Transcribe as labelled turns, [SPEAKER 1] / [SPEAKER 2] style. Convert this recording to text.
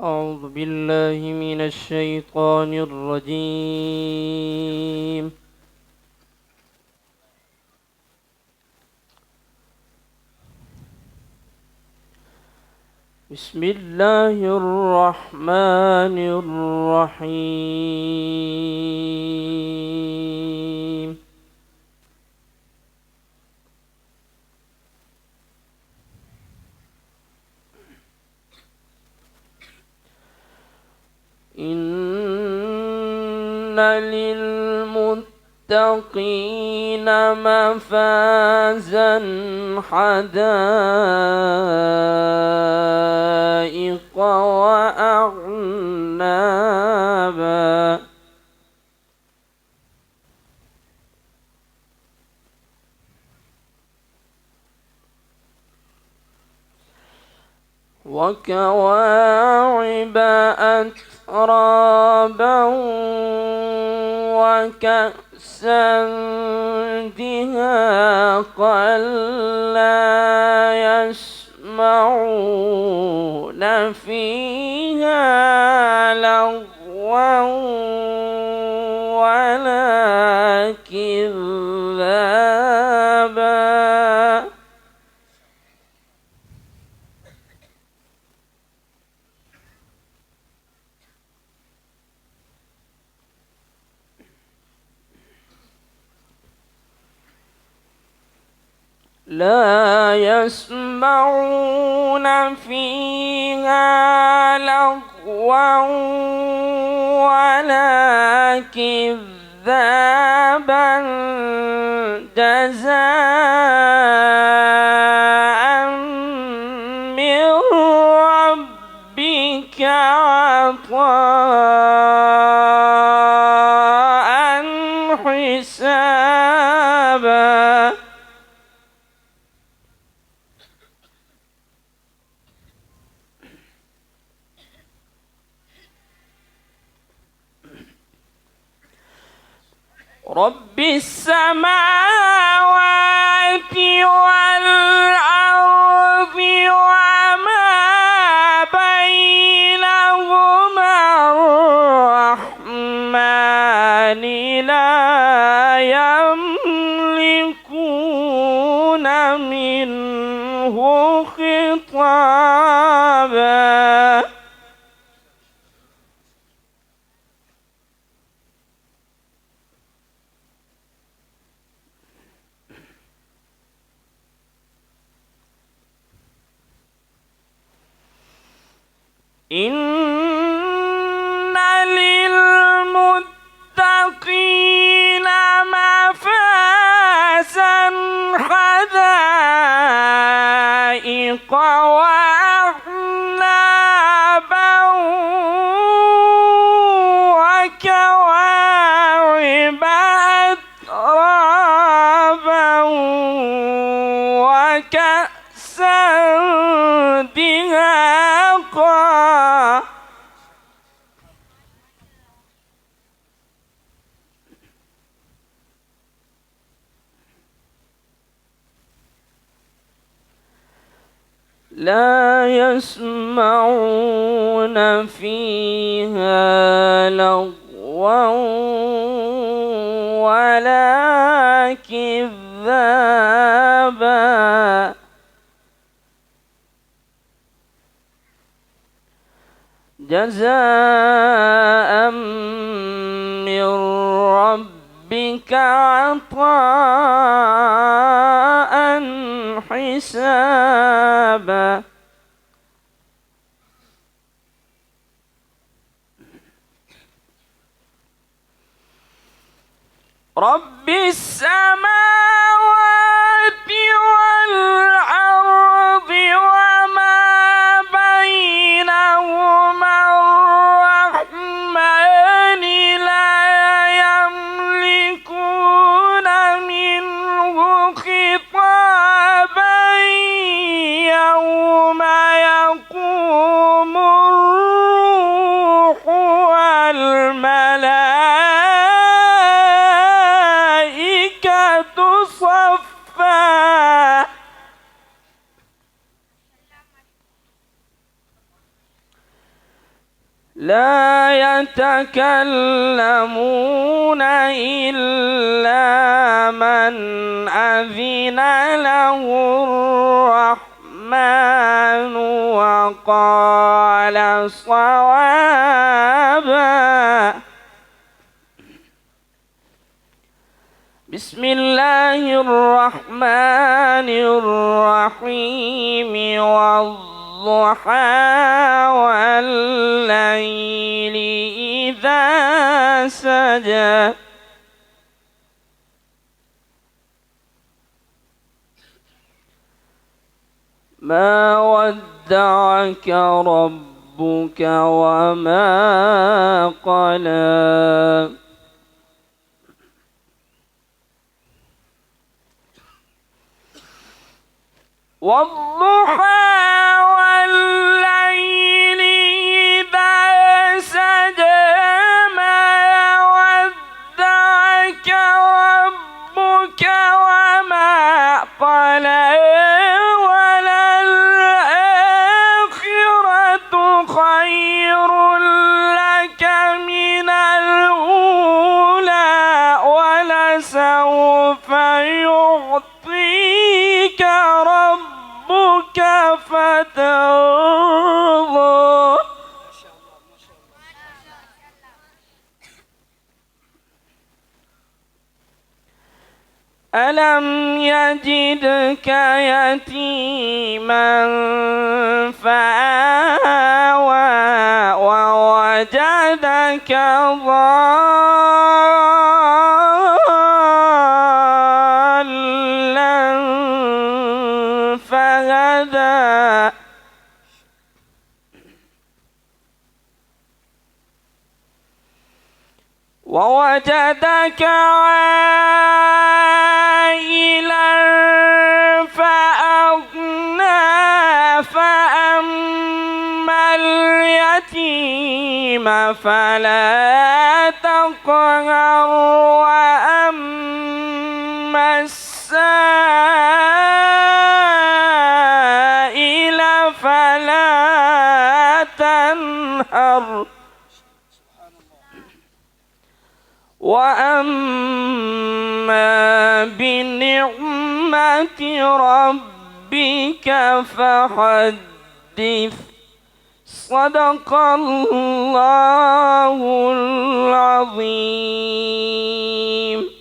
[SPEAKER 1] أعوذ بالله من الشيطان الرجيم. بسم الله الرحمن الرحيم. إن للمتقين مفازا حدائق وأعنابا وكواعب أترابا وكأسا دهاقا لا يسمعون فيها لغوا ولا كذابا لا يسمعون فيها لغوا ولا كذابا جزاء من ربك عطاء حسابا رب السماوات والأرض وما بينهما الرحمن لا يملكون منه خطابا إن للمتقين مفازا حدائق وأعنابا وكواعب أترابا وكأسا دهاقا لا يسمعون فيها لغوا ولا كذابا جزاء من ربك عطاء حسابا رب السماوات والأرض وما بينهما الرحمن لا يملكون منه خطابا يوم يقوم الروح والملائكة لا يتكلمون إلا من أذن له الرحمن وقال صوابا. بسم الله الرحمن الرحيم والضحى والليل إذا سجى ما ودعك ربك وما قلى والضحى والليل إذا سجى ما ودعك ربك وما قلى وللآخرة خير لك من الأولى ولسوف يعطيك ربك فترضى. ألم يجدك يتيما فآوى ووجدك ضالا فهدى ووجدك عائلا فأغنى فأما اليتيم فلا تقهر وأما السائل فلا تنهر وأما بنعمة ربك فحدث. صدق الله العظيم.